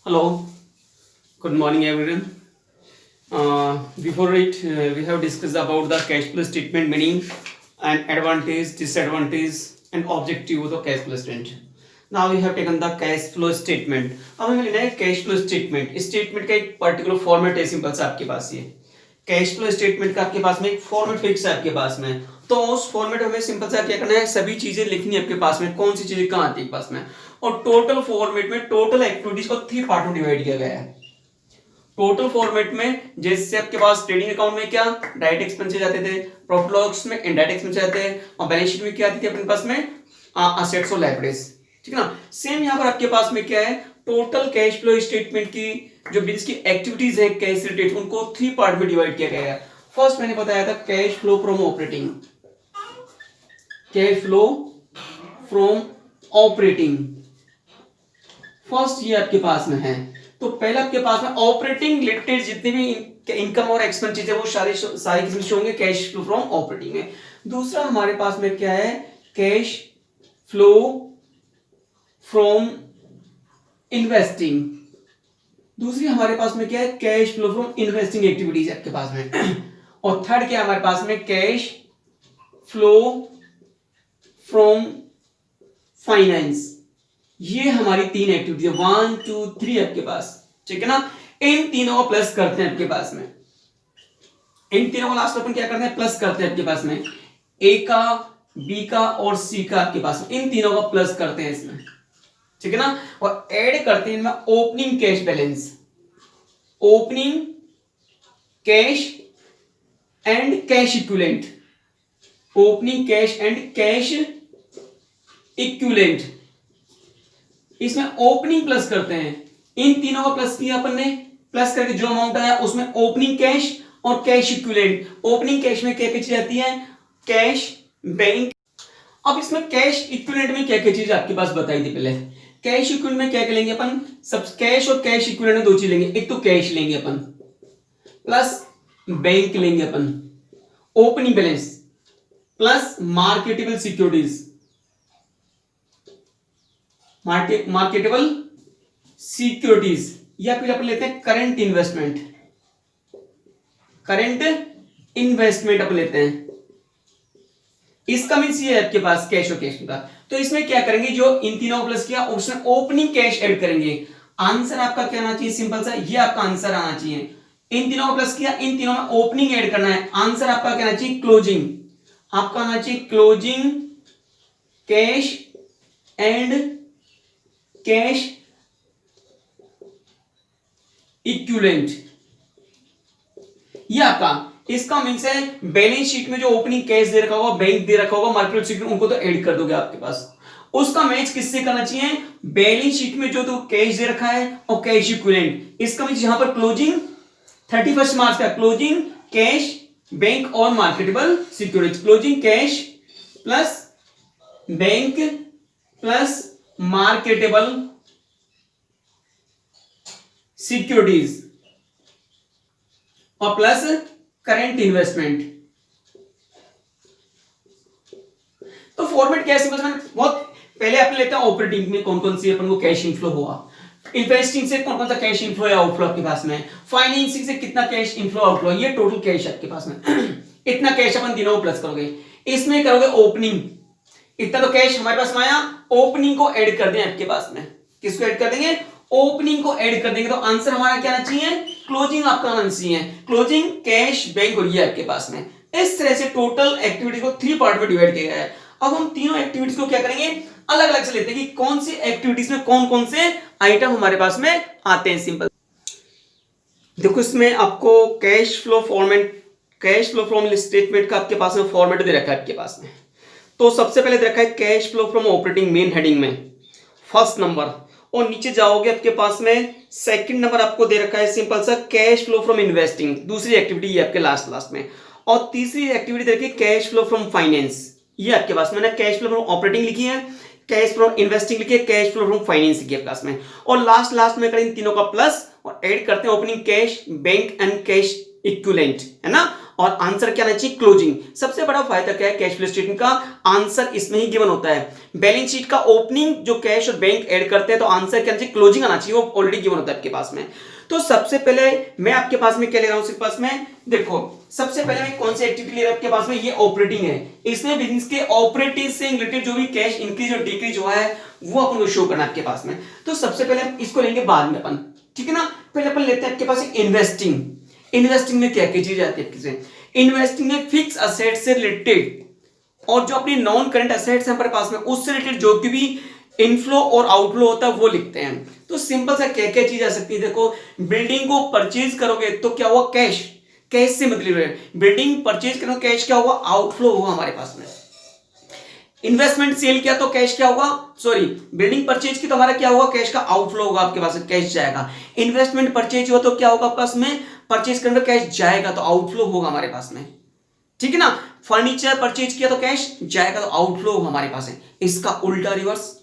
Hello, good morning everyone. Before it, we have discussed about the cash flow statement meaning and advantage, disadvantage and objective of the cash flow statement. Now we have taken the cash flow statement. अब हमें लेना है cash flow statement. इस statement का एक particular format है simple सा आपके पास ये. कैश फ्लो स्टेटमेंट का आपके पास में एक फॉर्मेट फिक्स है आपके पास में. तो उस फॉर्मेट हमें सिंपल सा क्या करना है, सभी चीजें लिखनी है आपके पास में, कौन सी चीजें कहाँ आती है पास में. और टोटल फॉर्मेट में टोटल एक्टिविटीज को 3 पार्ट में डिवाइड किया गया है. टोटल फॉर्मेट में जैसे आपके पास ट्रेडिंग अकाउंट में क्या डायरेक्ट एक्सपेंसेस आते थे, प्रॉफिट लॉस में इनडायरेक्ट एक्सपेंसेस आते हैं, और बैलेंस शीट में क्या आती थी अपने पास में असेट्स और लायबिलिटीज. ठीक है ना. सेम यहाँ पर आपके पास में क्या है, टोटल कैश फ्लो स्टेटमेंट की जो बिजनेस की एक्टिविटीज है कैश रिलेटेड, उनको 3 पार्ट में डिवाइड किया गया है. फर्स्ट मैंने बताया था cash flow from operating. Cash flow from operating first ये आपके पास में है. तो पहले आपके पास में ऑपरेटिंग रिलेटेड जितने भी इनकम और एक्सपेंसेस है वो सारी किस्म से होंगे कैश फ्लो फ्रॉम ऑपरेटिंग में. दूसरा हमारे पास में क्या है, कैश फ्लो फ्रॉम इन्वेस्टिंग. दूसरी हमारे पास में क्या है, cash flow from investing activities आपके पास में. और थर्ड क्या है हमारे पास में, कैश फ्लो फ्रॉम फाइनेंस. ये हमारी 3 एक्टिविटी है, 1 2 3 आपके पास. ठीक है ना. इन तीनों को प्लस करते हैं आपके पास में. इन तीनों को लास्ट अपन क्या करते हैं, प्लस करते हैं आपके पास में. ए का, बी का और सी का आपके पास में, इन तीनों को प्लस करते हैं इसमें. ठीक है ना. और ऐड करते हैं इनमें opening cash balance, opening cash and cash equivalent, opening cash and cash equivalent. इसमें ओपनिंग प्लस करते हैं. इन तीनों को प्लस किया अपन ने, प्लस करके जो अमाउंट आया उसमें ओपनिंग कैश और कैश इक्विवेलेंट. ओपनिंग कैश में क्या क्या चीज आती है, कैश, बैंक. अब इसमें कैश इक्विवेलेंट में क्या क्या चीज आपके पास बताई थी पहले. कैश इक्विवेलेंट में क्या क्या लेंगे अपन, सब कैश और कैश इक्विवेलेंट में 2 चीज लेंगे. एक तो कैश लेंगे अपन, प्लस बैंक लेंगे अपन, opening balance plus marketable securities, marketable securities. या फिर अपन लेते हैं करंट इन्वेस्टमेंट, करंट इन्वेस्टमेंट अपन लेते हैं. इसका मींस ये है आपके पास कैश और कैश का. तो इसमें क्या करेंगे, जो इन तीनों को प्लस किया उसमें ओपनिंग कैश ऐड करेंगे. आंसर आपका क्या आना चाहिए, सिंपल सा ये आपका आंसर आना चाहिए. इन तीनों को प्लस किया, इन तीनों में ओपनिंग ऐड करना है. आंसर आपका क्या आना चाहिए, क्लोजिंग. आपका आना चाहिए closing cash and cash equivalent. ये आपका इसका मींस है बैलेंस शीट में जो ओपनिंग कैश दे रखा होगा, बैंक दे रखा होगा, मार्केट सिक्योरिटी, उनको तो ऐड कर दोगे आपके पास. उसका मैच किससे करना चाहिए, बैलेंस शीट में जो तो कैश दे रखा है और कैश इक्विवेलेंट. इसका मींस यहां पर क्लोजिंग 31 मार्च का क्लोजिंग कैश, बैंक और marketable securities. Closing cash plus bank plus marketable securities और प्लस करंट इन्वेस्टमेंट. तो फॉर्मेट क्या है, बहुत पहले अपन लेते हैं ऑपरेटिंग में कौन कौन सी अपन को कैश इनफ्लो हुआ, इन्वेस्टिंग से कौन कौन सा कैश इनफ्लो या आउटफ्लो आपके पास में, फाइनेंसिंग से कितना कैश इनफ्लो आउटफ्लो, ये टोटल कैश आपके पास में. इतना कैश अपन तीनों को प्लस करोगे. इसमें करोगे ओपनिंग, इतना तो कैश हमारे पास में आया, ओपनिंग को ऐड कर दें आपके पास में. किसको ऐड कर देंगे, ओपनिंग को ऐड कर देंगे. तो आंसर हमारा क्या आना चाहिए, क्लोजिंग आपका आना चाहिए. क्लोजिंग कैश बैंक और ये आपके पास में. इस तरह से टोटल एक्टिविटी को 3 पार्ट में डिवाइड किया गया है. अब हम तीनों एक्टिविटीज को क्या करेंगे, अलग अलग से लेते हैं कि कौन सी एक्टिविटीज में कौन कौन से आइटम हमारे पास में आते हैं. सिंपल देखो, इसमें आपको कैश फ्लो फ्रॉम स्टेटमेंट का आपके पास में फॉर्मेट दे रखा है आपके पास में. तो सबसे पहले दे रखा है cash flow from operating main heading में फर्स्ट नंबर, और नीचे जाओगे आपके पास में सेकंड नंबर आपको दे रखा है सिंपल सा कैश फ्लो फ्रॉम इन्वेस्टिंग, दूसरी एक्टिविटी ये आपके लास्ट में. और तीसरी एक्टिविटी दे रखी है कैश फ्लो फ्रॉम फाइनेंस. ये आपके पास मैंने कैश फ्लो फ्रॉम ऑपरेटिंग लिखी है, कैश फ्लो इन्वेस्टिंग लिखी है, कैश फ्लो फ्रॉम फाइनेंस लिखी है क्लास में. और लास्ट में करें इन तीनों का प्लस और ऐड करते हैं opening cash, bank and cash equivalent, है ना. और आंसर क्या आना चाहिए क्लोजिंग। सबसे बड़ा फायदा क्या है कैश फ्लो स्टेटमेंट का, आंसर इसमें ही गिवन होता है। बैलेंस शीट का ओपनिंग जो कैश और बैंक ऐड करते हैं तो आंसर क्या आना चाहिए क्लोजिंग आना चाहिए, वो ऑलरेडी गिवन होता है आपके पास में। तो सबसे पहले मैं आपके पास में क्या ले रहा हूं सिर्फ पास में, देखो सबसे पहले मैं कौन सी एक्टिविटी ले रहा हूं आपके पास में, ये ऑपरेटिंग है। इसमें बिजनेस के ऑपरेटिंग से रिलेटेड जो भी कैश इंक्रीज और डिक्रीज हुआ है वो अपन को शो करना है आपके पास में। तो सबसे पहले हम इसको लेंगे बाद में अपन, ठीक है ना। पहले अपन लेते हैं आपके पास इन्वेस्टिंग। इन्वेस्टिंग में क्या क्या चीज आती है आपके, इन्वेस्टिंग में फिक्स असेट से रिलेटेड और जो अपनी नॉन करंट असेट्स है हमारे पास में उससे रिलेटेड जो कि भी इनफ्लो और आउटफ्लो होता है वो लिखते हैं। तो सिंपल सा क्या क्या चीज आ सकती है, देखो बिल्डिंग को परचेज करोगे तो क्या हुआ कैश, कैश से मतलब है बिल्डिंग परचेज करोगे कैश क्या होगा आउटफ्लो होगा हमारे पास में। इन्वेस्टमेंट सेल किया तो कैश क्या होगा, सॉरी बिल्डिंग परचेज की तो हमारा क्या होगा कैश का आउटफ्लो होगा आपके पास, कैश जाएगा। इन्वेस्टमेंट परचेज हुआ तो क्या होगा आपके पास में, परचेज करने कैश जाएगा तो आउटफ्लो होगा हमारे पास में, ठीक है ना। फर्नीचर परचेज किया तो कैश जाएगा तो आउटफ्लो होगा हमारे पास है। इसका उल्टा रिवर्स,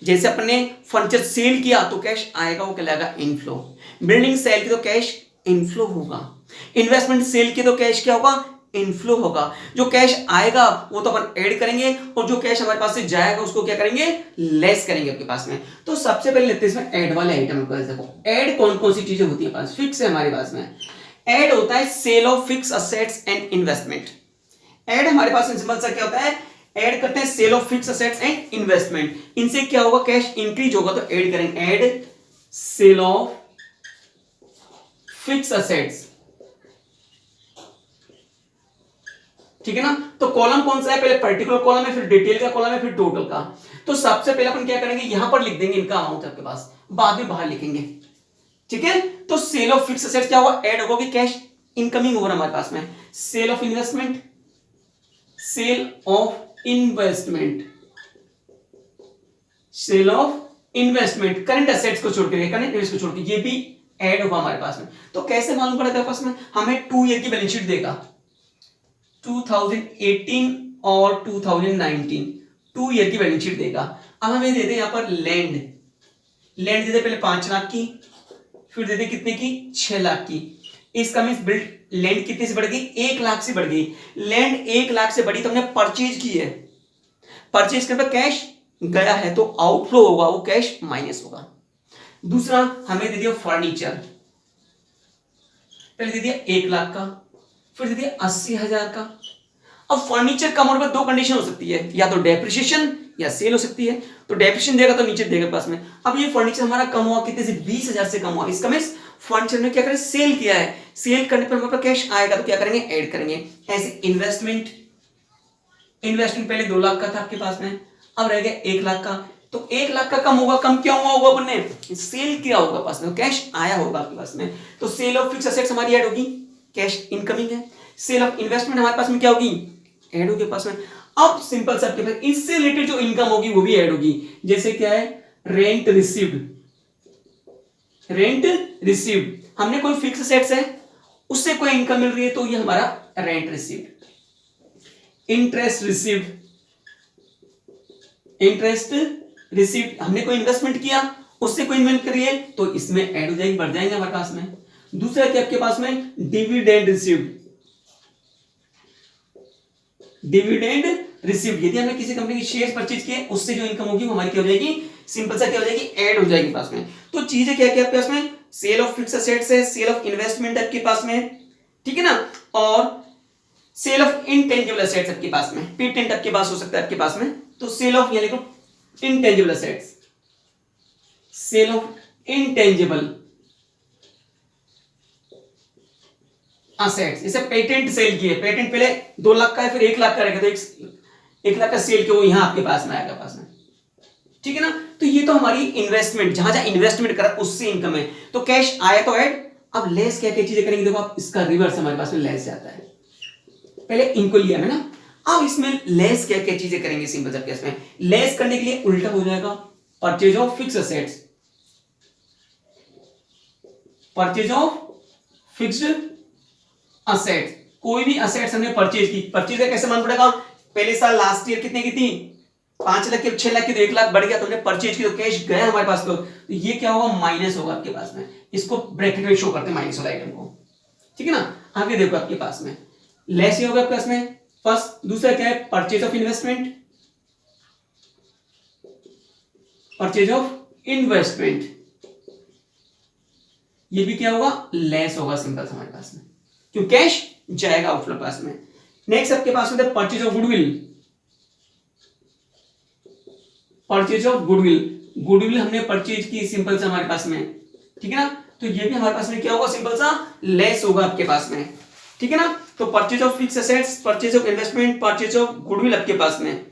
जैसे अपने फर्नीचर सेल किया तो कैश आएगा वो कहलाएगा इनफ्लो। बिल्डिंग सेल की तो कैश इनफ्लो होगा। इन्वेस्टमेंट सेल की तो कैश क्या होगा इनफ्लो होगा। जो कैश आएगा वो तो अपन ऐड करेंगे और जो कैश हमारे पास से जाएगा उसको क्या करेंगे लेस करेंगे आपके पास में। तो सबसे पहले लेते हैं इसमें ऐड वाले आइटम को। देखो ऐड कौन कौन सी चीजें होती है पास, फिक्स है हमारे पास में। ऐड होता है sale of fix assets and investment. Add हमारे पास सिंपल सा क्या होता है, ऐड करते हैं sale of fix assets and investment. इनसे क्या होगा कैश इंक्रीज होगा तो ऐड करेंगे add sale of fix assets, ठीक है ना। तो कॉलम कौन सा है, पहले पर्टिकुलर कॉलम है फिर डिटेल का कॉलम है फिर टोटल का। तो सबसे पहले अपन क्या करेंगे यहां पर लिख देंगे इनका अमाउंट आपके पास, बाद में बाहर लिखेंगे, ठीक है। तो सेल ऑफ फिक्स असेट्स क्या होगा ऐड होगा कि कैश इनकमिंग होगा हमारे पास में। Sale of investment, sale of investment, sale of investment current assets को छोड़ के, करंट एसेट्स को छोड़ के ये भी ऐड होगा हमारे पास में। तो कैसे मालूम पड़ेगा पास में, हमें 2 ईयर की बैलेंस शीट देगा 2018 और 2019 2 ईयर की बैलेंस शीट देगा। अब हमें दे दे यहां पर लैंड, लैंड दे दे पहले 5 लाख की, फिर दे दे कितने की 6 लाख की। इसका मींस बिल्ड लैंड कितने से बढ़ गई 1 लाख से बढ़ गई। लैंड 1 लाख से बढ़ी तो हमने परचेज की है, परचेज करने पर कैश गया है तो आउटफ्लो होगा वो कैश माइनस होगा। दूसरा हमें दे दिया फर्नीचर, पहले दे दिया 1 लाख का फिर दे दिया 80,000 का। अब फर्नीचर कम होने पर 2 कंडीशन हो सकती है, या तो डेप्रिसिएशन या सेल हो सकती है। तो डेप्रिसिएशन देगा तो नीचे देगा पास में। अब ये फर्नीचर हमारा कम हुआ कितने से 20,000 से कम हुआ, इसका मींस फर्नीचर ने क्या करें सेल किया है, सेल करने पर हमारे कैश आएगा तो क्या करेंगे ऐड करेंगे। ऐसे इन्वेस्टमेंट, इन्वेस्टमेंट पहले 2 लाख का था आपके पास में, अब रह गया 1 लाख का। तो 1 लाख का कम होगा, कम क्या हुआ होगा अपन ने सेल किया होगा पास में, कैश आया होगा आपके पास में। तो सेल ऑफ फिक्स असेट्स हमारी ऐड होगी, कैश इनकमिंग है। सेल ऑफ इन्वेस्टमेंट हमारे पास में क्या होगी ऐड होगी पास में। अब सिंपल सा आपके पास इससे रिलेटेड जो इनकम होगी वो भी ऐड होगी। जैसे क्या है रेंट रिसीव्ड, रेंट रिसीव्ड हमने कोई फिक्स असेट्स है उससे कोई इनकम मिल रही है तो ये हमारा rent received. Interest received, interest received हमने कोई इन्वेस्टमेंट किया उससे कोई इन्वेस्ट करी है तो इसमें ऐड हो जाएगी, बढ़ जाएंगे हमारे पास में। दूसरा क्या आपके पास में डिविडेंड रिसीव्ड, डिविडेंड रिसीव्ड यदि हमने किसी कंपनी के शेयर परचेज किए उससे जो इनकम होगी वो हमारी क्या हो जाएगी सिंपल सा क्या हो जाएगी ऐड हो जाएगी पास में। तो चीजें क्या क्या आपके पास में सेल ऑफ फिक्स असेट्स है, सेल ऑफ इन्वेस्टमेंट आपके पास में, ठीक है ना, और सेल ऑफ इनटेंजिबल असेट्स आपके पास में, पेटेंट आपके पास हो सकता है आपके पास में। तो सेल ऑफ ये लिखो intangible assets, sale of intangible assets. जैसे पेटेंट सेल किए, पेटेंट पहले 2 लाख का है फिर 1 लाख का रहेगा तो 1 लाख का सेल किया वो यहां आपके पास में आएगा पास में, ठीक है ना। तो ये तो हमारी इन्वेस्टमेंट जहां जहां इन्वेस्टमेंट करा उससे इनकम है तो कैश आया तो ऐड। अब लेस क्या क्या चीजें करेंगे देखो आप, इसका रिवर्स हमारे पास में लेस जाता है, पहले इनको लिया है ना, अब इसमें लेस क्या क्या चीजें करेंगे सिंपल सा केस में। लेस करने के लिए उल्टा हो जाएगा purchase of fix assets, purchase of fixed assets. कोई भी असेट्स हमने परचेज की, परचेज का कैसे मान पड़ेगा पहले साल लास्ट ईयर कितने की थी 5 लाख की, 6 लाख की तो 1 लाख बढ़ गया तो हमने परचेज की तो कैश गया हमारे पास तो ये क्या होगा माइनस होगा आपके पास में। इसको ब्रैकेट में शो करते हैं माइनस वाला आइटम को, ठीक है ना। आगे देखो आपके पास में लेस ही होगा आपके पास में फर्स्ट। दूसरा क्या है, purchase of investment, purchase of investment, ये भी क्या होगा, लेस होगा सिंपल हमारे पास में, क्यों कैश जाएगा आउटफ्लो पास में। नेक्स्ट आपके पास में purchase of goodwill, purchase of goodwill, goodwill हमने परचेज की सिंपल सा हमारे पास में, ठीक है ना, तो ये भी हमारे पास में क्या होगा, सिंपल सा लेस होगा आपके पास में, ठीक है ना। तो purchase of fix assets, purchase of investment, purchase of goodwill आपके पास में,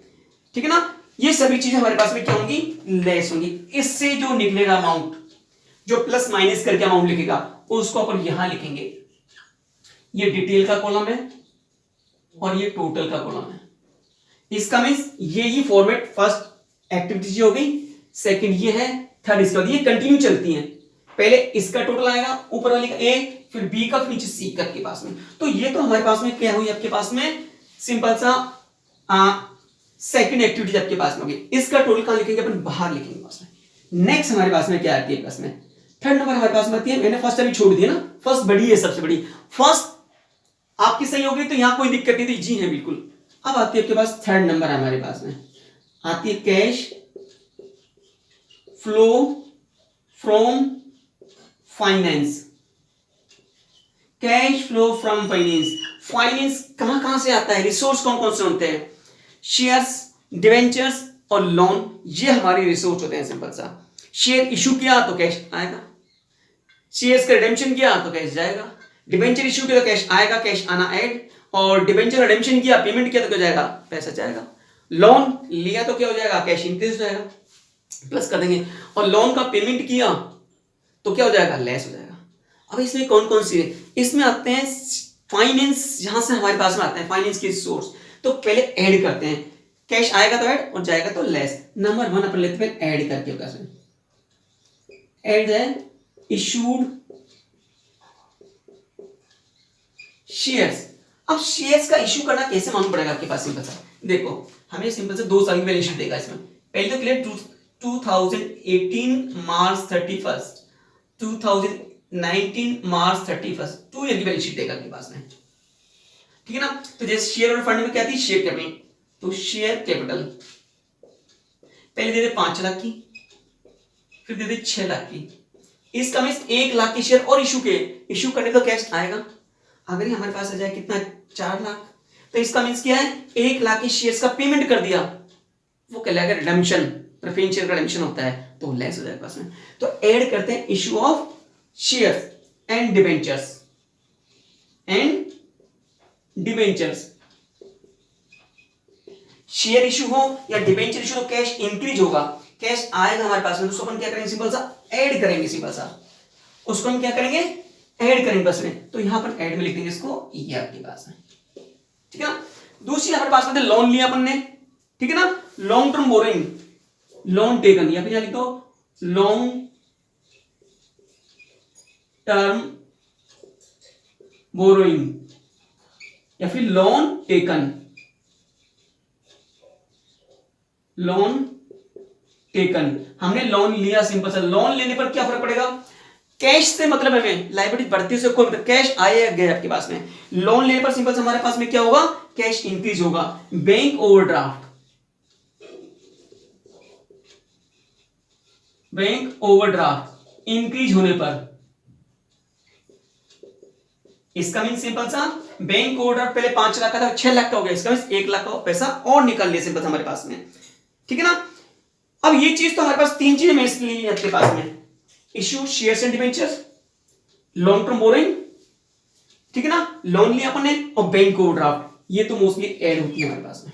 ठीक है ना, ये सभी चीजें हमारे पास में क्या होंगी, लेस होंगी। इससे जो निकलेगा अमाउंट, जो प्लस माइनस करके अमाउंट लिखेगा, उसको अपन यहां लिखेंगे। ये डिटेल का कॉलम है और ये टोटल का कॉलम है। इसका मींस ये ही फॉर्मेट, फर्स्ट एक्टिविटी हो गई, सेकंड ये है, थर्ड इसका, ये कंटिन्यू चलती हैं। पहले इसका टोटल आएगा, ऊपर वाले का ए, फिर बी का, फिर नीचे सी का आपके पास में। तो ये तो हमारे पास में क्या हुई आपके पास में, सिंपल सा सेकंड एक्टिविटी आपके पास में होगी। इसका टोटल कहां लिखेंगे अपन, बाहर लिखेंगे पास में। नेक्स्ट हमारे पास में क्या आती है पास में, थर्ड नंबर हमारे पास में आती है, मैंने फर्स्ट अभी छोड़ दिया ना, फर्स्ट बड़ी है, सबसे बड़ी। फर्स्ट आपकी सही होगी तो यहां कोई दिक्कत नहीं थी, जी है बिल्कुल। अब आती है आपके पास थर्ड नंबर हमारे पास में आती है, cash flow from finance, cash flow from finance. Finance कहां कहां से आता है, रिसोर्स कौन कौन से होते हैं, शेयर्स, डिवेंचर्स और लोन, ये हमारे रिसोर्स होते हैं सिंपल सा। शेयर इशू किया तो कैश आएगा, शेयर्स का रिडेम्पशन किया तो कैश जाएगा, डिवेंचर इशू किया तो कैश आएगा, कैश आना ऐड, और डिवेंचर रिडेम्पशन किया, पेमेंट किया तो क्या जाएगा, पैसा जाएगा। लोन लिया तो क्या हो जाएगा, कैश इंक्रीज हो जाएगा, प्लस कर देंगे, और लोन का पेमेंट किया तो क्या हो जाएगा, लेस हो जाएगा। अब इसमें कौन कौन सी है, इसमें आते हैं फाइनेंस, जहां से हमारे पास में आते हैं फाइनेंस के सोर्स। तो पहले ऐड करते हैं, कैश आएगा तो ऐड और जाएगा तो लेस। नंबर 1 अपन लेते हैं ऐड करके, कैसे ऐड है इशूड शेयर्स। अब शेयर्स का इशू करना कैसे मालूम पड़ेगा आपके पास, सिंपल सा देखो, हमें सिंपल से 2 साल की बैलेंस शीट देगा इसमें। पहले तो क्लियर 2018 मार्च 31, 2019 मार्च 31, 2 ईयर की बैलेंस शीट देगा आपके पास में, ठीक है ना। तो जैसे शेयर और फंड में क्या थी, शेयर कैपिटल, तो शेयर कैपिटल पहले दे दे 5 लाख की, फिर दे दे 6 लाख की। इसका मींस 1 लाख के शेयर और इशू करने तो कैश आएगा। अगर ये हमारे पास आ जाए कितना, 4 लाख, तो इसका मींस क्या है, 1 लाख के शेयर्स का पेमेंट कर दिया, वो कहलाएगा रिडेम्पशन, प्रेफरेंस शेयर का रिडेम्पशन होता है, तो लेस हो जाएगा पास में। तो ऐड करते हैं issue of shares and debentures, and debentures. Share issue हो या डिबेंचर इशू हो, कैश इंक्रीज होगा, कैश आएगा हमारे पास में, तो अपन क्या करेंगे, सिंपल सा ऐड करेंगे, सिंपल सा उसको हम क्या करेंगे, ऐड करेंगे बस में। तो यहां पर ऐड में लिख देंगे इसको, ये आपके पास है, ठीक है ना। दूसरी हमारे पास में लोन लिया अपन ने, ठीक है ना, long term borrowing, loan taken, या फिर लिख दो लॉन्ग टर्म बोरोइंग, या फिर लोन टेकन, लोन टेकन, हमने लोन लिया, सिंपल सा। लोन लेने पर क्या फर्क पड़ेगा, कैश से मतलब हमें लायबिलिटी बढ़ती है, कोई मतलब कैश आए गए आपके पास में। लोन लेने पर सिंपल से हमारे पास में क्या होगा, कैश इंक्रीज होगा। Bank overdraft, bank overdraft increase होने पर, इसका मीन सिंपल सा बैंक ओवरड्राफ्ट पहले 5 लाख का था, 6 लाख का हो गया, इसका मीन 1 लाख का पैसा और निकाल लिया सिंपल हमारे पास में, ठीक है ना। अब ये चीज तो हमारे पास 3 चीजें मैं इसलिए आपके पास में, issue shares and debentures, long term borrowing, ठीक है ना, लोन लिया अपन ने, और बैंक ओवरड्राफ्ट, ये तो मोस्टली ऐड होती है हमारे पास में।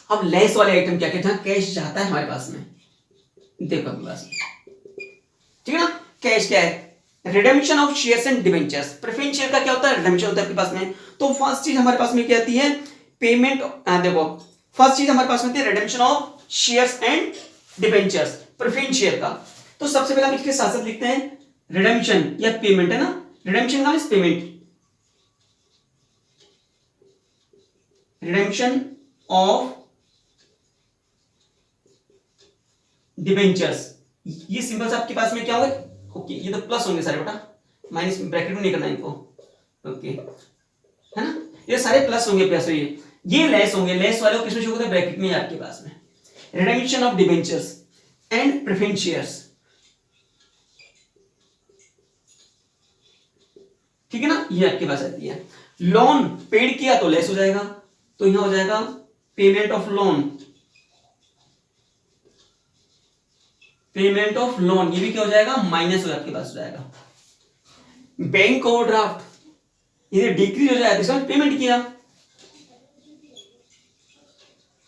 अब लेस वाले आइटम क्या कहते हैं, कैश जाता है हमारे पास में, देखो अपने पास, ठीक है ना। कैश क्या है, redemption of shares and debentures. Preference share का क्या होता है, रिडेम्पशन होता है आपके पास में। तो फर्स्ट चीज हमारे पास में क्या आती है, पेमेंट, देखो फर्स्ट चीज हमारे पास में थी redemption of shares and debentures, preference share का। तो सबसे पहले हम इसके साथ साथ लिखते हैं रिडेम्पशन या पेमेंट, है ना, रिडेम्पशन का means payment, redemption of debentures. ये सिंबल्स आपके पास में क्या होगा, ओके, ये तो प्लस होंगे सारे बेटा, माइनस ब्रैकेट में नहीं करना इनको, ओके, है ना, ये सारे प्लस होंगे, प्लस ये लेस होंगे, लेस वाले को किसमें शो होता है, ब्रैकेट में आपके पास में, redemption of debentures and preference shares, ठीक है ना, ये आपके पास आती है। लोन पेड किया तो लेस हो जाएगा, तो यहां हो जाएगा payment of loan, payment of loan, ये भी क्या हो जाएगा, माइनस हो आपके पास हो जाएगा। बैंक ओवरड्राफ्ट ये डिक्रीज हो जाएगा, इसमें पेमेंट किया,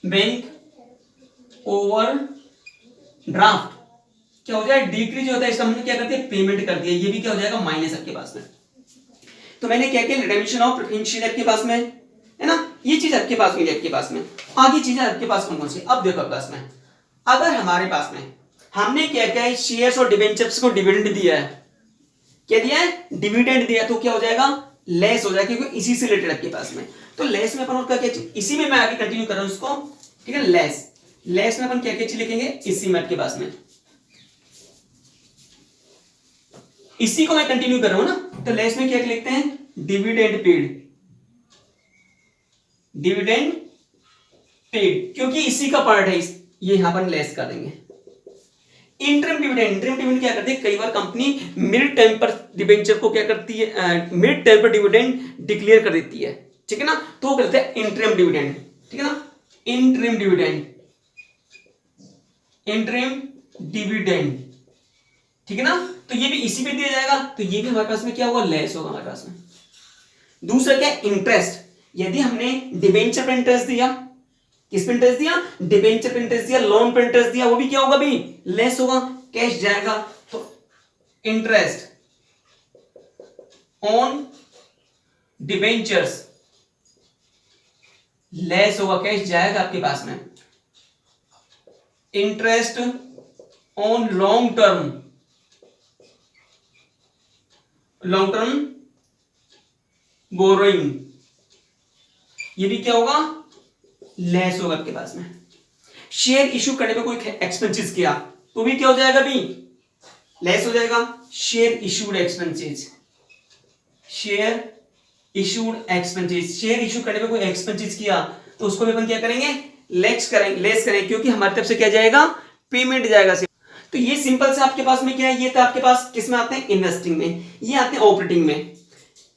बैंक ओवर ड्राफ्ट क्या हो जाएगा, डिक्रीज होता है, इसका हमने क्या करते हैं, पेमेंट कर दिया, ये भी क्या हो जाएगा, माइनस आपके पास में। तो मैंने क्या किया, रिडेम्पशन ऑफ प्रेफरेंस शेयर आपके पास में है ना, ये चीज आपके पास में, आपके पास में आगे चीजें आपके पास कौन कौन सी, अब देखो आपके पास में, अगर हमारे पास में हमने क्या क्या है, शेयर्स और डिबेंचर्स को डिविडेंड दिया है, क्या दिया है, डिविडेंड दिया, तो क्या हो जाएगा, लेस हो जाएगा, क्योंकि इसी से रिलेटेड आपके पास में। तो लेस में अपन और क्या क्या, इसी में मैं आगे कंटिन्यू कर रहा हूं उसको, ठीक है, लेस, लेस में अपन क्या क्या चीज लिखेंगे, इसी में आपके पास में, इसी को मैं कंटिन्यू कर रहा हूं ना, तो लेस में क्या लिखते हैं, डिविडेंड पेड, डिविडेंड पेड, क्योंकि इसी का पार्ट है, ये यहां पर लेस कर देंगे। इंटरिम डिविडेंड, इंटरिम डिविडेंड क्या करती है, कई बार कंपनी मिड टाइम पर डिबेंचर को क्या करती है, मिड टाइम पर डिविडेंड डिक्लेयर कर देती है, ठीक है ना, तो वो कहते हैं इंटरिम डिविडेंड, ठीक है ना, इंटरिम डिविडेंड, इंटरिम डिविडेंड, ठीक है ना, तो ये भी इसी पे दिया जाएगा, तो ये भी हमारे पास में क्या होगा, लेस होगा हमारे पास में। दूसरा क्या, इंटरेस्ट, यदि हमने डिबेंचर पर इंटरेस्ट दिया, किस पे इंटरेस्ट दिया, डिबेंचर पे इंटरेस्ट दिया, लोन पे इंटरेस्ट दिया, वो भी क्या होगा, भी लेस होगा, कैश जाएगा, तो इंटरेस्ट ऑन डिबेंचर्स लेस होगा, कैश जाएगा आपके पास में। Interest on long term borrowing, ये भी क्या होगा, लेस होगा आपके पास में। शेयर इशू करने पे कोई एक्सपेंसेस किया तो भी क्या हो जाएगा, भी लेस हो जाएगा। Share issued expenses, share issued expenses, share issue करने पे कोई एक्सपेंसेस किया तो उसको भी अपन क्या करेंगे, लेस करेंगे, क्योंकि हमारी तरफ से क्या जाएगा, पेमेंट जाएगा। तो ये सिंपल से आपके पास में क्या है, ये तो आपके पास किस में आते हैं, इन्वेस्टिंग में, ये आते हैं ऑपरेटिंग में।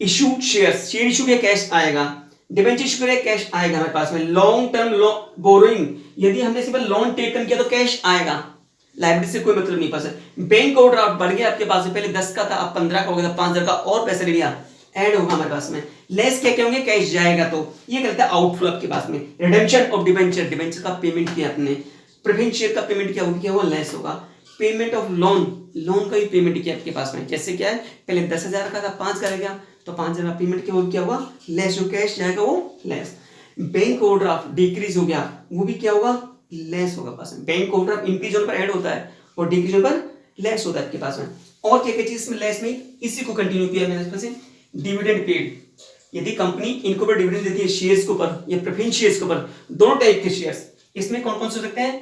इशूड शेयर्स, शेयर इशू किया कैश आएगा, डिबेंचर इशू किया कैश आएगा हमारे पास में। लॉन्ग टर्म बोरोइंग, यदि हमने सिंपल लोन टेकन किया तो कैश आएगा, लायबिलिटी से कोई मतलब नहीं पास है। बैंक ओवरड्राफ्ट बढ़ गया आपके पास में, पहले 10 का था अब 15 का हो गया, 5,000 का और पैसे ले लिया, ऐड होगा हमारे पास में। लेस क्या होंगे, कैश जाएगा, तो ये कहते हैं आउटफ्लो आपके पास में। रिडेम्पशन ऑफ डिबेंचर, डिबेंचर का पेमेंट किया आपने, प्रेफरेंस शेयर का पेमेंट क्या होगा, क्या होगा, लेस होगा। पेमेंट ऑफ लोन, लोन का भी पेमेंट किया आपके पास में, जैसे क्या है पहले 10,000 का था 5 का रह गया, तो 5,000 का पेमेंट क्या होगा, लेस, जो कैश जाएगा वो लेस। बैंक ओवरड्राफ्ट डिक्रीज हो गया, वो भी क्या होगा, लेस होगा पास में। बैंक ओवरड्राफ्ट इंक्रीज होने पर ऐड होता है और डिक्रीज होने पर लेस होता है आपके पास में। और क्या क्या चीज में लेस में, इसी को कंटिन्यू किया मैंने इसमें से। डिविडेंड पेड, यदि कंपनी इनको पर डिविडेंड देती है शेयर्स के ऊपर या प्रेफरेंस शेयर्स के ऊपर, दोनों टाइप के शेयर्स, इसमें कौन कौन से हो सकते हैं,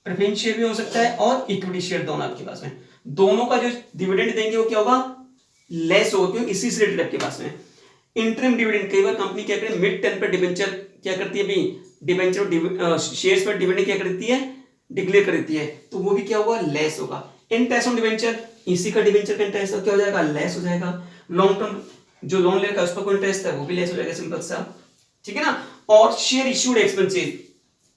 प्रेफरेंस शेयर भी हो सकता है और इक्विटी शेयर, दोनों आपके पास में। दोनों का जो डिविडेंड देंगे वो क्या होगा, लेस होगा, क्योंकि इसी से रिलेटेड आपके पास में। इंटरिम डिविडेंड, कई बार कंपनी क्या करे, मिड टर्म पर डिबेंचर क्या करती है, भी डिबेंचर शेयर्स पर डिविडेंड क्या करती है, डिक्लेयर कर देती है, तो वो भी क्या होगा, लेस होगा। इंटरेस्ट ऑन डिबेंचर, इसी का डिबेंचर का इंटरेस्ट क्या हो जाएगा, लेस हो जाएगा। लॉन्ग टर्म जो लोन लेकर उस पर कोई इंटरेस्ट है वो भी लेस हो जाएगा, सिंपल सा, ठीक है ना। और शेयर इशूड एक्सपेंसेस,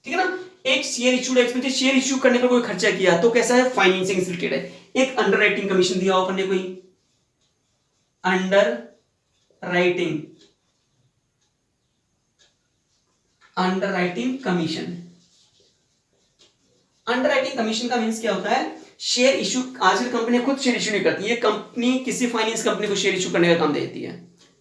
ठीक है ना, एक share issued expenses, share issue करने पर कोई खर्चा किया तो कैसा है, फाइनेंसिंग से रिलेटेड है। एक अंडर राइटिंग कमीशन दिया हो अपन ने, कोई under writing commission. Under writing commission का मीन्स क्या होता है, शेयर इशू, आजकल कंपनी खुद शेयर इशू नहीं करती, ये कंपनी किसी फाइनेंस कंपनी को शेयर इशू करने का काम देती है,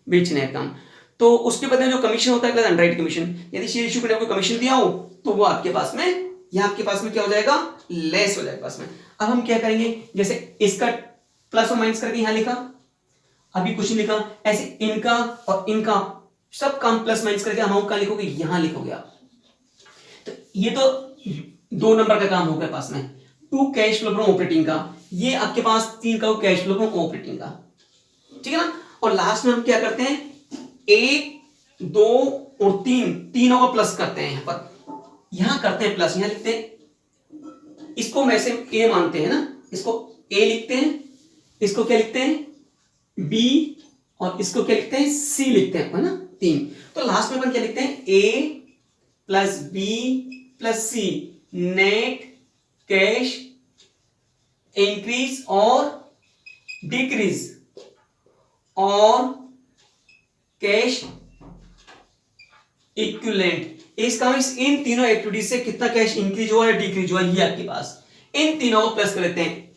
बेचने का काम, तो उसके बदले जो कमीशन होता है अंडर राइटिंग कमीशन। यदि शेयर इशू करने को कमीशन दिया हो तो वो आपके पास में, यहां आपके पास में क्या हो जाएगा, लेस हो जाएगा पास में। अब हम क्या करेंगे, जैसे इसका प्लस और माइनस करके यहां लिखा, अभी कुछ नहीं लिखा, ऐसे इनका और इनका सब काम प्लस माइनस करके अमाउंट का लिखोगे, यहां लिखोगे आप, तो ये तो 2 नंबर का काम हो गया पास में। 2 कैश फ्लो फ्रॉम ऑपरेटिंग का, ये आपके पास 3 का कैश फ्लो फ्रॉम ऑपरेटिंग का, ठीक है ना। और लास्ट में हम क्या करते हैं, एक, दो और तीन, तीनों का प्लस करते हैं। यहां पर यहां करते हैं प्लस, यहां लिखते हैं, इसको वैसे ए मानते हैं ना, इसको ए लिखते हैं, इसको क्या लिखते हैं बी, और इसको क्या लिखते हैं सी लिखते हैं, है ना, तीन। तो लास्ट में अपन क्या लिखते हैं ए प्लस बी प्लस सी, नेट कैश इंक्रीज और डिक्रीज और कैश इक्विवेलेंट। इसका इन तीनों एक्टिविटीज से कितना कैश इंक्रीज हुआ या डिक्रीज हुआ, ये आपके पास इन तीनों को प्लस कर लेते हैं,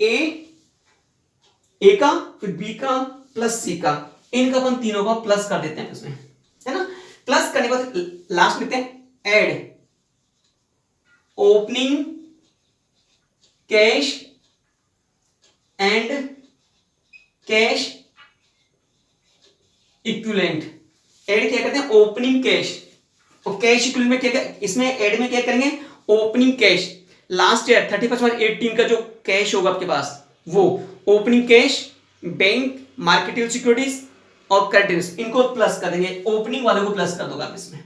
ए का फिर बी का प्लस सी का, इनका अपन तीनों का प्लस कर देते हैं इसमें, है ना। प्लस करने के बाद लास्ट लिखते हैं add opening cash and cash equivalent. Add क्या करते हैं ओपनिंग कैश और कैश इक्विवेलेंट में क्या, इसमें ऐड में क्या करेंगे ओपनिंग कैश, लास्ट ईयर 31/18 का जो कैश होगा आपके पास वो opening cash, bank, marketable securities और करंट, इनको प्लस कर देंगे, ओपनिंग वाले को प्लस कर दोगे आप इसमें,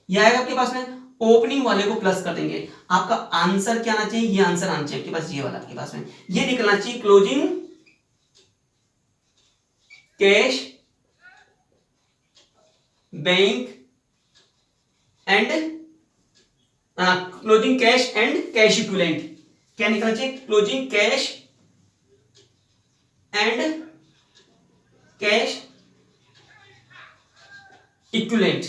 यह आएगा आपके पास में, ओपनिंग वाले को प्लस कर देंगे। आपका आंसर क्या आना चाहिए, ये आंसर आना चाहिए आपके पास, ये वाला आपके पास में ये निकलना चाहिए closing cash bank and closing cash and cash equivalent. क्या निकलना चाहिए closing cash and cash equivalent.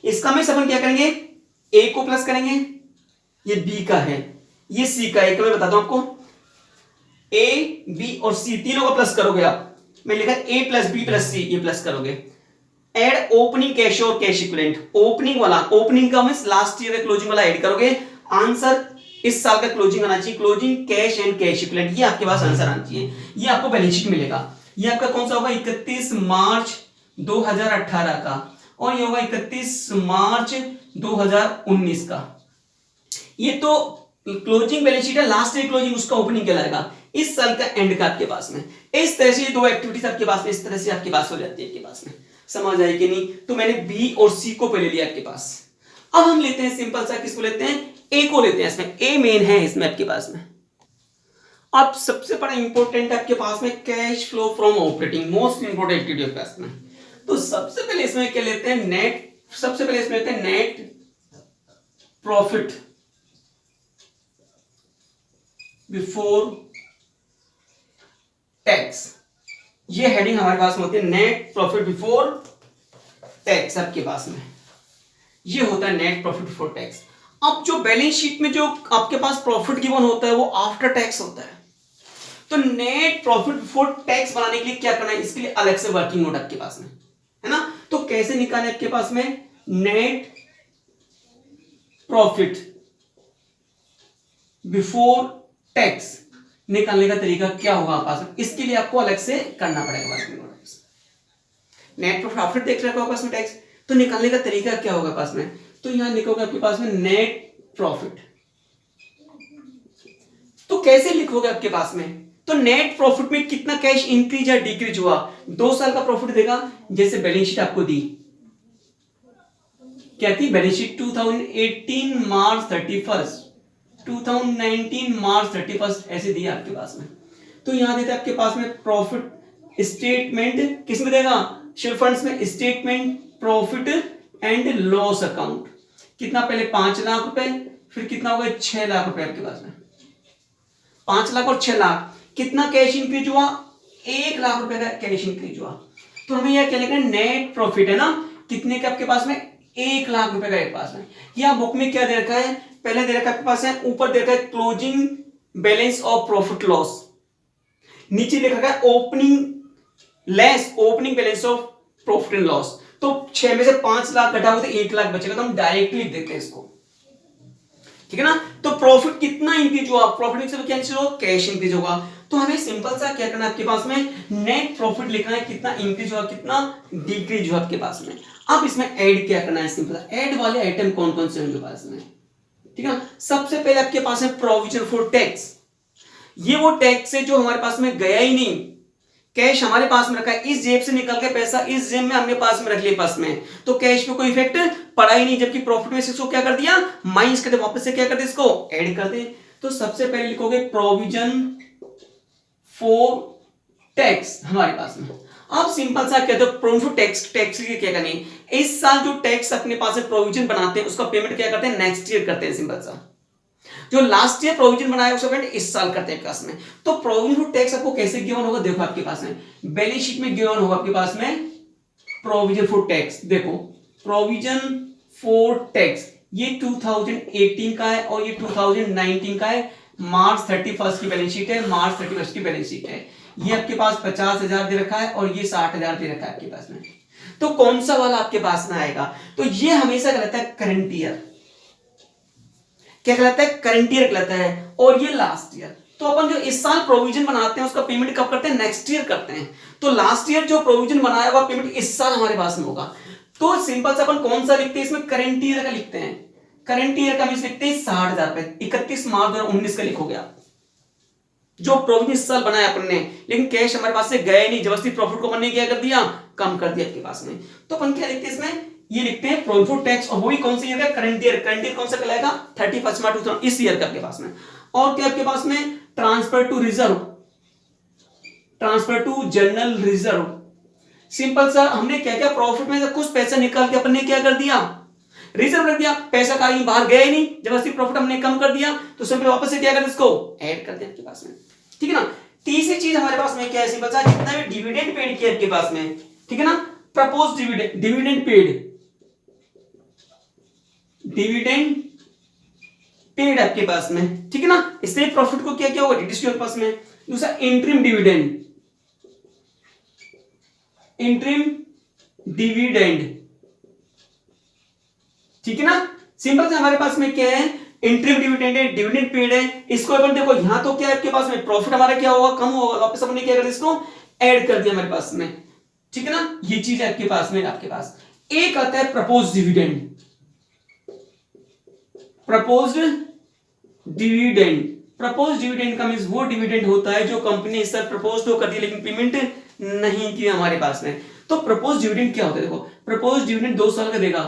इसका में अपन क्या करेंगे ए को प्लस करेंगे, ये बी का है, ये सी का है, मैं बताता हूं आपको, ए बी और सी तीनों का प्लस करोगे आप, मैं लिखा ए प्लस बी प्लस सी, ये प्लस करोगे। ऐड ओपनिंग कैश और कैश इक्विवेलेंट, ओपनिंग वाला, ओपनिंग का मींस लास्ट ईयर का क्लोजिंग वाला ऐड करोगे, आंसर इस साल का क्लोजिंग आना चाहिए, closing cash and cash equivalent, ये आपके पास आंसर आना चाहिए, ये आपको बैलेंस शीट मिलेगा। ये आपका कौन सा होगा 31 मार्च 2018 का, और ये होगा 31 मार्च 2019 का। ये तो क्लोजिंग बैलेंस शीट है, लास्ट ईयर क्लोजिंग उसका ओपनिंग कहलाएगा, इस साल का एंड का आपके पास में। इस तरह से दो एक्टिविटीज आपके पास में इस तरह से आपके पास हो जाती है आपके पास में, समझ आई कि नहीं। तो मैंने बी और सी को पहले लिया आपके पास, अब हम लेते हैं सिंपल सा, किसको लेते हैं ए को लेते हैं, इसमें ए मेन है इसमें आपके पास में। अब सबसे बड़ा इंपॉर्टेंट आपके पास में cash flow from operating, most important activity आपके पास में। तो सबसे पहले इसमें क्या लेते हैं नेट, सबसे पहले इसमें लेते हैं नेट प्रॉफिट बिफोर टैक्स, ये हेडिंग हमारे पास में होती है नेट प्रॉफिट बिफोर टैक्स आपके पास में, ये होता है नेट प्रॉफिट बिफोर टैक्स। अब जो बैलेंस शीट में जो आपके पास प्रॉफिट गिवन होता है वो आफ्टर टैक्स होता है, तो नेट प्रॉफिट बिफोर टैक्स बनाने के लिए क्या करना है, इसके लिए अलग से वर्किंग नोट आपके पास में है ना। तो कैसे निकालें आपके पास में नेट प्रॉफिट बिफोर टैक्स, निकालने का तरीका क्या होगा पास में, इसके लिए आपको अलग से करना पड़ेगा working note. Net profit after tax रखा होगा पास में टैक्स, तो निकालने का तरीका क्या होगा पास में, तो यहां लिखोगे आपके पास में नेट प्रॉफिट, तो कैसे लिखोगे आपके पास में, तो नेट प्रॉफिट में कितना कैश इंक्रीज या डिक्रीज हुआ, 2 साल का प्रॉफिट देगा, जैसे बैलेंस शीट आपको दी क्या थी, बैलेंस शीट 2018 मार्च 31, 2019 मार्च 31 ऐसे दिया आपके पास में। तो यहां देते आपके पास में प्रॉफिट स्टेटमेंट, किसमें देगा शेयर फंड्स में, statement profit and loss account, कितना पहले 5 लाख रुपए, फिर कितना होगा 6 लाख रुपए आपके पास में, 5 लाख और 6 लाख, कितना कैश इंक्रीज हुआ 1 लाख रुपए का कैश इंक्रीज हुआ। तो हमें यह क्या लिखना है नेट प्रॉफिट है ना, कितने का आपके पास में 1 लाख रुपए का एक पास में। यहां बुक में क्या दे रखा है, पहले दे रखा है आपके पास है, ऊपर दे रखा है closing balance of profit loss, नीचे लिखा है opening less opening balance of profit and loss. तो 6 में से 5 लाख घटा हुआ तो 1 लाख बचेगा, तो हम डायरेक्टली लिख देते हैं इसको, ठीक है ना। तो प्रॉफिट कितना इंक्रीज हुआ, प्रॉफिट से क्या इंक्रीज हुआ, कैश इंक्रीज होगा। तो हमें सिंपल सा क्या करना है आपके पास में, नेट प्रॉफिट लिखना है, कितना इंक्रीज हुआ कितना डिक्रीज हुआ आपके पास में। अब इसमें ऐड क्या करना है, सिंपल ऐड वाले आइटम कौन कौन से होंगे पास में, ठीक है। सबसे पहले आपके पास है प्रोविजन फॉर टैक्स, ये वो टैक्स है जो हमारे पास में गया ही नहीं, कैश हमारे पास में रखा है, इस जेब से निकल के पैसा इस जेब में हमने पास में रख लिया पास में, तो कैश पे कोई इफेक्ट पड़ा ही नहीं, जबकि प्रॉफिट में से इसको क्या कर दिया, माइनस कर दे, वापस से क्या कर दे, इसको ऐड कर दे। तो सबसे पहले लिखोगे प्रोविजन फॉर टैक्स हमारे पास में। आप सिंपल सा कहते हो प्रोविजन फॉर टैक्स, टैक्स के लिए क्या करनी है, इस साल जो टैक्स अपने पास से प्रोविजन बनाते हैं उसका पेमेंट क्या करते हैं, नेक्स्ट ईयर करते हैं। सिंपल सा जो लास्ट ईयर प्रोविजन बनाया उसका पेमेंट इस साल करते हैं पास में। तो प्रोविजन फॉर टैक्स आपको कैसे गिवन होगा, देखो आपके पास में बैलेंस शीट में गिवन होगा आपके पास में प्रोविजन फॉर टैक्स। देखो प्रोविजन फॉर टैक्स ये 2018 का है और ये 2019 का है। मार्च 31 की बैलेंस शीट है, मार्च 31 की बैलेंस शीट है। ये आपके पास 50,000 दे रखा है और ये 60,000 दे रखा है आपके पास में। तो कौन सा वाला आपके पास में आएगा, तो ये हमेशा कहलाता है करंट ईयर। क्या कहलाता है, करंट ईयर कहलाता है, और ये लास्ट ईयर। तो अपन जो इस साल प्रोविजन बनाते हैं उसका पेमेंट कब करते हैं, नेक्स्ट ईयर करते हैं। तो लास्ट ईयर जो प्रोविजन बनाया हुआ पेमेंट इस साल हमारे पास में होगा। तो सिंपल से अपन कौन सा लिखते हैं, इसमें करंट ईयर का लिखते हैं। करंट ईयर का हम लिखते हैं 60,000 रुपए, 31 मार्च 2019 का लिखोगे आप, जो प्रोविजन इस साल बनाया अपन ने, लेकिन कैश हमारे पास से गए नहीं, जबरदस्ती प्रॉफिट को अपन ने क्या कर दिया, कम कर दिया आपके पास में। तो अपन क्या लिखते हैं इसमें, ये लिखते हैं प्रोविजन फॉर टैक्स, और वही कौन सा ईयर का, करंट ईयर। करंट ईयर कौन सा कहलाएगा, 31 मार्च 2000 इस ईयर का आपके पास में। और क्या आपके पास में, transfer to reserve, transfer to general reserve. Simple सा हमने क्या क्या प्रॉफिट में से कुछ पैसा निकाल के अपन ने क्या कर दिया, रिजर्व रख दिया। पैसा कहीं बाहर गया ही नहीं, जबरदस्ती प्रॉफिट हमने कम कर दिया, तो सिंपल वापस से क्या कर इसको ऐड कर दिया आपके पास में। ठीक है ना। तीसरी चीज हमारे पास में क्या है, सिंपल सा जितना भी डिविडेंड पेड किया आपके पास में, ठीक है ना, propose dividend, dividend paid, dividend paid आपके पास में, ठीक है ना। इससे प्रॉफिट को क्या क्या होगा, रिड्यूस आपके पास में। दूसरा इंटरिम डिविडेंड, इंटरिम डिविडेंड, ठीक है ना। सिंपल से हमारे पास में क्या है, इंटरिम डिविडेंड है, डिविडेंड पेड है। इसको अपन देखो यहां तो क्या है आपके पास में, प्रॉफिट हमारा क्या होगा, कम होगा, वापस अपन ने क्या कर इसको ऐड कर दिया हमारे पास में, ठीक है ना। ये चीज है आपके पास में। आपके पास एक आता है propose dividend, proposed dividend. Propose dividend का मींस वो डिविडेंड होता है जो कंपनी इस साल प्रपोज तो कर दी लेकिन पेमेंट नहीं की हमारे पास में। तो प्रपोज डिविडेंड क्या होता है, देखो प्रपोज डिविडेंड 2 साल का देगा,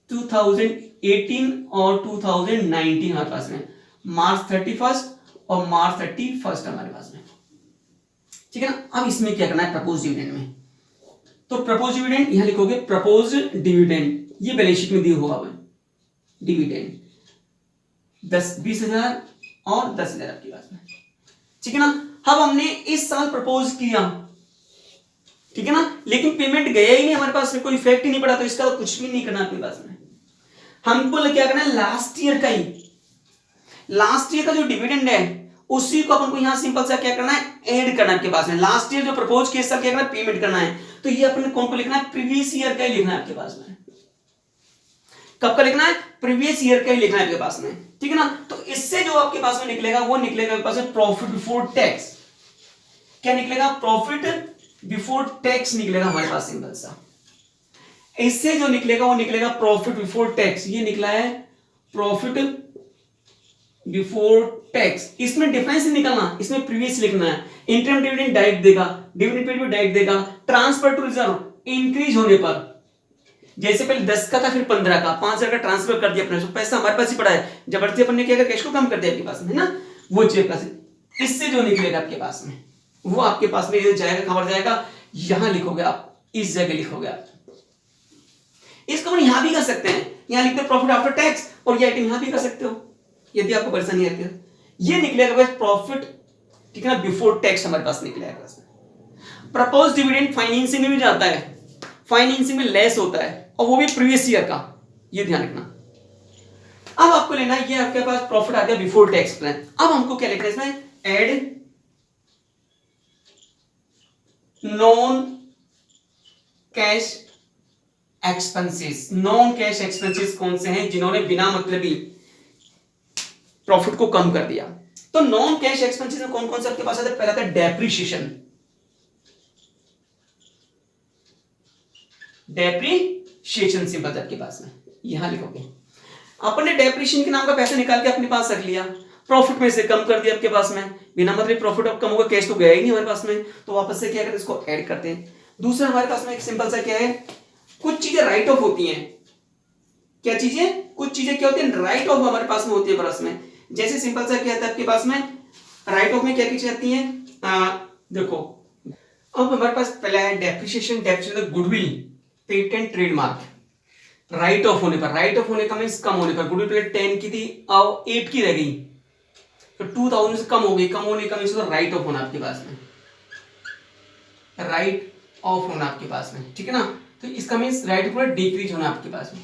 2018 और 2019 हमारे पास में, मार्च 31 और मार्च 31 हमारे पास में, ठीक है ना। अब इसमें क्या करना है प्रपोज डिविडेंड में, तो प्रपोज डिविडेंड यहां लिखोगे प्रपोज डिविडेंड, ये बैलेंस शीट में दिया होगा डिविडेंड 20,000 और 10,000 आपके पास में, ठीक है ना। अब हमने इस साल प्रपोज किया, ठीक है ना, लेकिन पेमेंट गया ही नहीं हमारे पास में, कोई इफेक्ट ही नहीं पड़ा, तो इसका तो कुछ भी नहीं करना अपने पास में। हमको क्या करना है, लास्ट ईयर का ही, लास्ट ईयर का जो डिविडेंड है उसी को अपन को यहां सिंपल सा क्या करना है, ऐड करना है आपके पास में। लास्ट ईयर जो प्रपोज किया सर क्या करना है, पेमेंट करना है, तो ये अपन कौन को लिखना है, प्रीवियस ईयर का ही लिखना है आपके पास में। कब का लिखना है, प्रीवियस ईयर का ही लिखना है आपके पास में, ठीक है ना। तो इससे जो आपके पास में निकलेगा वो निकलेगा आपके पास में प्रॉफिट बिफोर टैक्स। क्या निकलेगा, प्रॉफिट बिफोर टैक्स निकलेगा हमारे पास सिंपल सा। इससे जो निकलेगा वो निकलेगा प्रॉफिट बिफोर टैक्स, ये निकला है प्रॉफिट बिफोर टैक्स। इसमें डिफरेंस नहीं निकलना, इसमें प्रीवियस लिखना है। इंटरम डिविडेंड डायरेक्ट देगा, डिविडेंड पेड भी डायरेक्ट देगा। ट्रांसफर टू रिजर्व इंक्रीज होने पर, जैसे पहले 10 का था फिर 15 का, 5,000 का ट्रांसफर कर दिया अपने, तो पैसा हमारे पास ही पड़ा है, जबरदस्ती अपन ने क्या कैश को कम कर दिया आपके पास में, है ना, वो चेक कर। इससे जो निकलेगा आपके पास में वो आपके पास में ये जाएगा, खबर जाएगा, यहां लिखोगे आप, इस जगह लिखोगे आप। इसको हम यहां भी कर सकते हैं, यहां लिखते प्रॉफिट आफ्टर टैक्स, और ये आइटम यहां भी कर सकते हो यदि आपको परेशानी आती है। ये निकलेगा बस प्रॉफिट, ठीक है ना, बिफोर टैक्स हमारे पास निकलेगा। प्रपोज डिविडेंड फाइनेंसिंग में भी जाता है, फाइनेंसिंग में लेस होता है, और वो भी प्रीवियस ईयर का, ये ध्यान रखना। अब आपको लेना है, ये आपके पास प्रॉफिट आ गया बिफोर टैक्स प्लान। अब हमको क्या लिखना है इसमें, add non cash expenses. Non cash expenses कौन से हैं, जिन्होंने बिना मतलबी प्रॉफिट को कम कर दिया। तो नॉन कैश एक्सपेंसेस में कौन कौन से आपके पास आता है, पहला आता है डेप्रिसिएशन, डेप्रिसिएशन सिंपल आपके पास में, यहां लिखोगे। अपन ने डेप्रिसिएशन के नाम का पैसा निकाल के अपने पास रख लिया, प्रॉफिट में से कम कर दिया आपके पास में, बिना मतलब प्रॉफिट अब कम होगा, कैश तो गया ही नहीं हमारे पास में, तो वापस से क्या करते हैं, इसको ऐड करते हैं। दूसरा हमारे पास में एक सिंपल सा क्या है, कुछ चीजें राइट ऑफ होती हैं। क्या चीजें, कुछ चीजें क्या होती हैं, राइट ऑफ हमारे पास में होती है बरस में। जैसे सिंपल सा क्या आता है आपके पास में, राइट ऑफ में क्या चीजें आती हैं, देखो अब हमारे पास पहला है depreciation, depreciation goodwill, patent, trademark. Right of होने पर, राइट ऑफ होने का मींस कम होने पर, गुडविल पहले 10 की थी अब 8 की रह गई, तो 2000 से कम हो गई, कम होने का मींस राइट ऑफ होना आपके पास में, राइट ऑफ होना आपके पास में, ठीक है ना। तो इसका मींस राइट ऑफ डिक्रीज होना आपके पास में,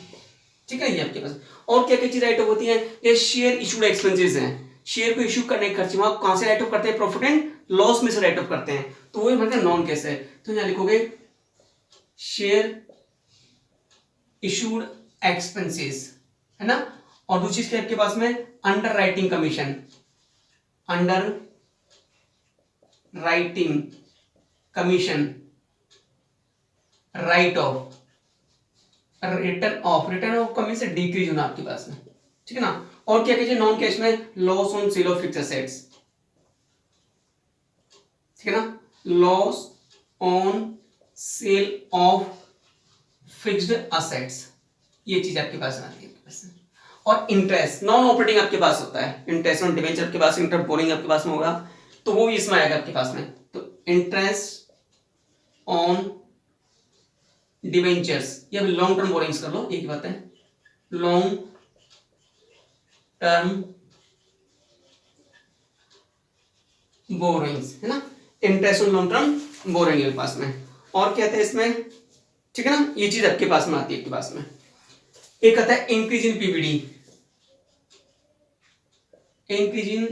ठीक है, ये आपके पास। और क्या क्या चीज राइट ऑफ होती है, ये शेयर इशूड एक्सपेंसेस हैं, शेयर को इशू करने के खर्चे, वहां कहां से राइट ऑफ करते हैं, प्रॉफिट एंड लॉस में से राइट ऑफ करते हैं, तो वो मतलब नॉन कैश है। तो यहां लिखोगे शेयर इशूड एक्सपेंसेस, है ना। और दूसरी चीज क्या आपके पास में, under writing commission, under writing commission, right of, return of, return of कमी से डिक्रीज होना आपके पास में, ठीक है ना। और क्या कीजिए नॉन कैश में, loss on sale of fixed assets, ठीक है ना, loss on sale of fixed assets, ये चीज आपके पास आती है आपके पास। और इंटरेस्ट नॉन ऑपरेटिंग आपके पास होता है, इंटरेस्ट ऑन डिबेंचर आपके पास, इंटर बोरिंग आपके पास में होगा, तो वो भी इसमें आएगा आपके पास में। तो इंटरेस्ट ऑन डिबेंचर्स, या लॉन्ग टर्म बोरिंग्स कर लो, एक ही बात है, लॉन्ग टर्म बोरिंग्स, है ना, interest on long term borrowing के पास में। और क्या है इसमें, ठीक है ना, ये चीज आपके पास में आती है आपके पास में। एक आता है increase in PBD, increase in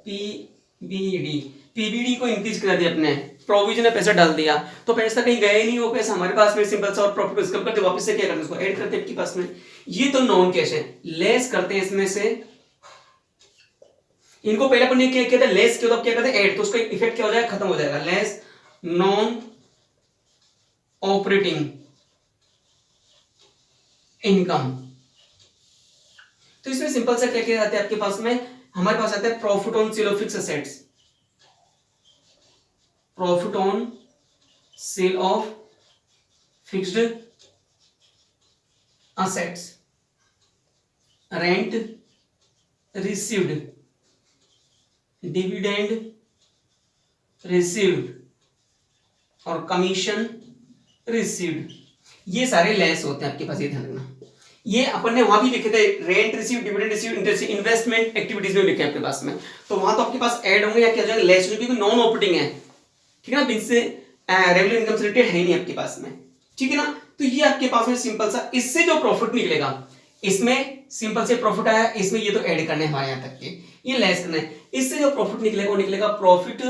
PBD, PBD को इंक्रीज करा दिया अपने, प्रोविजन में पैसा डाल दिया, तो पैसा कहीं गया ही नहीं, वो पैसा हमारे पास में सिंपल सा, और प्रॉफिट इसका करते वापस से क्या करते हैं, उसको ऐड करते हैं आपके पास में। ये तो नॉन कैश है, लेस करते हैं इसमें से, इनको पहले अपन ने क्या किया था, लेस किया, तो क्या करते हैं ऐड, तो उसका इफेक्ट क्या हो जाएगा, खत्म हो जाएगा, लेस नॉन ऑपरेटिंग इनकम। तो इसमें सिंपल सा क्या किया जाता है आपके पास में, हमारे पास आता है profit on sale of fixed assets, profit on sale of fixed assets, rent received, dividend received और कमीशन रिसीव्ड, ये सारे लेस होते हैं आपके पास, ये ध्यान रखना। ये अपन ने वहां भी लिखे थे, rent receive, dividend receive, interest, investment activities में लिखे आपके पास में, तो वहां तो आपके पास ऐड होंगे या क्या हो जाएगा, लेस, क्योंकि नॉन ऑपरेटिंग है, ठीक है ना, इससे रेवेन्यू इनकम से रिलेटेड है नहीं आपके पास में, ठीक है ना। तो ये आपके पास में सिंपल सा, इससे जो प्रॉफिट निकलेगा, इसमें सिंपल से प्रॉफिट आया, इसमें ये तो ऐड करने हैं हमारे यहां तक के, ये लेस करना है, इससे जो प्रॉफिट निकलेगा वो निकलेगा profit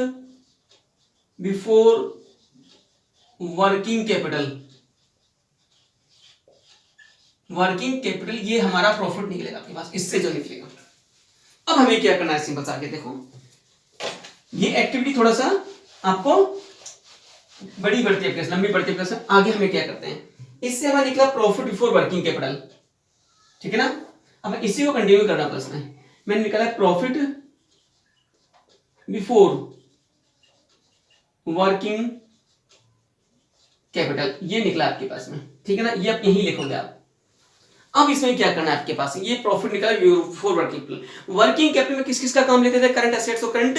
before working capital, working capital, ये हमारा प्रॉफिट निकलेगा आपके पास, इससे जो निकलेगा। अब हमें क्या करना है, सिंपल सा आगे देखो, ये एक्टिविटी थोड़ा सा आपको बड़ी बढ़ती है, लंबी बढ़ती है, आगे हमें क्या करते हैं, इससे हमारा निकला प्रॉफिट बिफोर वर्किंग कैपिटल, ठीक है ना। अब इसी को कंटिन्यू करना बस में, मैंने निकाला प्रॉफिट बिफोर वर्किंग कैपिटल, ये निकला आपके पास में, ठीक है ना, ये आप यही लिखोगे आप। अब इसमें क्या करना है आपके पास, ये प्रॉफिट निकाला before working capital, working capital में किस किस का काम लेते थे, करंट एसेट्स और करंट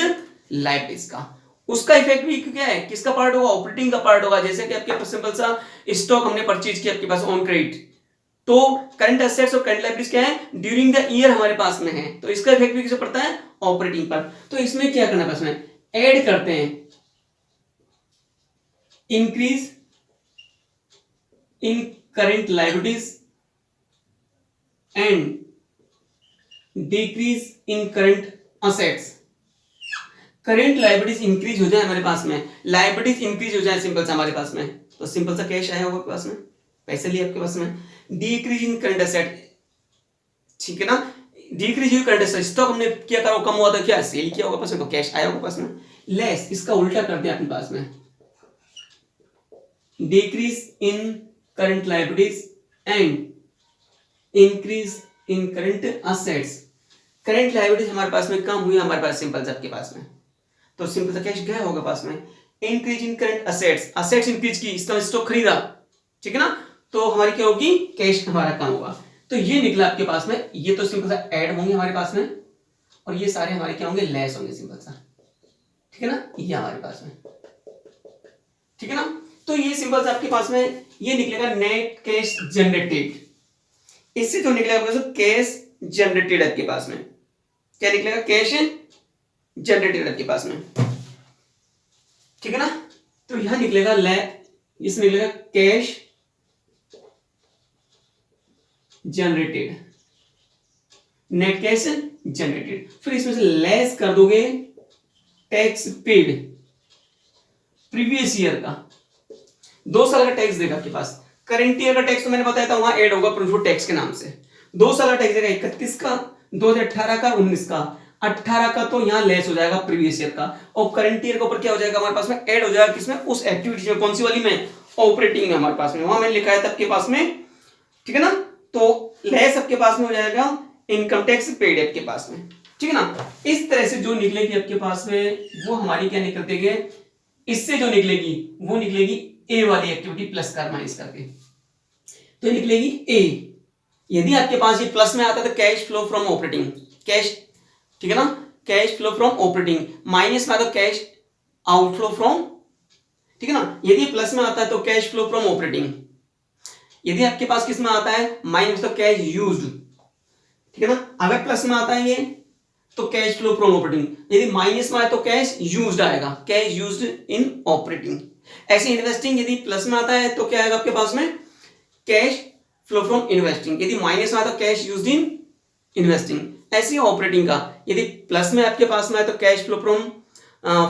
लायबिलिटीज का, उसका इफेक्ट भी क्या है, किसका पार्ट होगा, ऑपरेटिंग का पार्ट होगा। जैसे कि आपके पास सिंपल सा स्टॉक हमने परचेज किया आपके पास ऑन क्रेडिट, तो करंट एसेट्स और करंट लायबिलिटीज क्या है, ड्यूरिंग द ईयर हमारे पास में है, तो इसका इफेक्ट भी किसे पड़ता है, ऑपरेटिंग पर। तो इसमें क्या करना है, बस में ऐड करते हैं increase in current liabilities and decrease in current assets. Current liabilities increase हो जाए हमारे पास में, लायबिलिटीज इंक्रीज हो जाए सिंपल सा हमारे पास में, तो सिंपल सा कैश आया होगा आपके पास में, पैसे लिए आपके पास में। डिक्रीज इन करंट एसेट, ठीक है ना, decrease in current asset, stock हमने क्या करा, कम हुआ था, क्या सेल किया होगा पास में, तो कैश आया होगा पास में। लेस, इसका उल्टा कर दिया अपने पास में, decrease in current liabilities and increase in current assets. Current liabilities हमारे पास में कम हुई हमारे पास सिंपल सा आपके पास में, तो सिंपल सा कैश गया होगा पास में। Increase in current assets, assets increase की, इसका स्टॉक खरीदा, ठीक है ना, तो हमारी क्या होगी, कैश हमारा कम होगा। तो ये निकला आपके पास में, ये तो सिंपल सा ऐड होंगे हमारे पास में, और ये सारे हमारे क्या होंगे, लेस होंगे सिंपल सा, ठीक है ना, ये हमारे पास में, ठीक है ना। तो ये सिंपल सा आपके पास में ये निकलेगा नेट कैश जनरेटेड, इससे जो निकलेगा कैश जनरेटेड आपके पास में, क्या निकलेगा, कैश जनरेटेड आपके पास में, ठीक है ना। तो यहां निकलेगा इसमें निकलेगा cash generated, net cash generated, फिर इसमें से लेस कर दोगे टैक्स पेड प्रीवियस ईयर का, 2 साल का टैक्स देगा आपके पास। करंट ईयर का टैक्स तो मैंने बताया था वहां ऐड होगा प्रिंसिपल टैक्स के नाम से, 2 साल का टैक्स देगा 31 का, 2018 का, 19 का, 18 का तो यहां लेस हो जाएगा प्रीवियस ईयर का, और करंट ईयर के ऊपर क्या हो जाएगा हमारे पास में, ऐड हो जाएगा किसमें, उस एक्टिविटी में, कौन सी वाली में, ऑपरेटिंग में हमारे पास में, वहां मैंने लिखा है आपके पास में, ठीक है ना। तो लेस आपके पास में हो जाएगा इनकम टैक्स पेड आपके पास में, ठीक है ना। इस तरह से जो निकलेगी आपके पास में वो हमारी क्या निकलते गए, इससे जो निकलेगी वो निकलेगी ए वाली एक्टिविटी प्लस कर माइनस करके, तो निकलेगी ए। यदि आपके पास ये प्लस में आता है तो cash flow from operating, cash, ठीक है ना, cash flow from operating, minus में आता है कैश आउटफ्लो फ्रॉम, ठीक है ना। यदि प्लस में आता है तो कैश फ्लो फ्रॉम ऑपरेटिंग, यदि आपके पास किस में आता है माइनस तो कैश यूज्ड, ठीक है ना। अगर प्लस में आता है ये तो कैश फ्लो फ्रॉम ऑपरेटिंग, यदि माइनस में आए तो कैश यूज्ड आएगा, कैश यूज्ड इन ऑपरेटिंग। ऐसे इन्वेस्टिंग यदि प्लस में आता है तो क्या आएगा आपके पास में, कैश फ्लो फ्रॉम इन्वेस्टिंग, यदि माइनस में आता है कैश यूज्ड इन इन्वेस्टिंग। ऐसे ऑपरेटिंग का यदि प्लस में आपके पास में आए तो कैश फ्लो फ्रॉम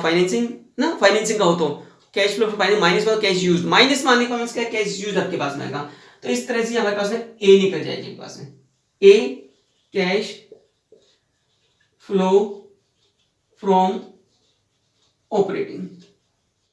फाइनेंसिंग ना, फाइनेंसिंग का हो तो कैश फ्लो फ्रॉम, माइनस में कैश यूज्ड, माइनस में आने का मींस क्या, कैश यूज्ड आपके पास में आएगा। तो इस तरह से हमारे पास में ए निकल जाएगी आपके पास में, ए कैश फ्लो फ्रॉम ऑपरेटिंग,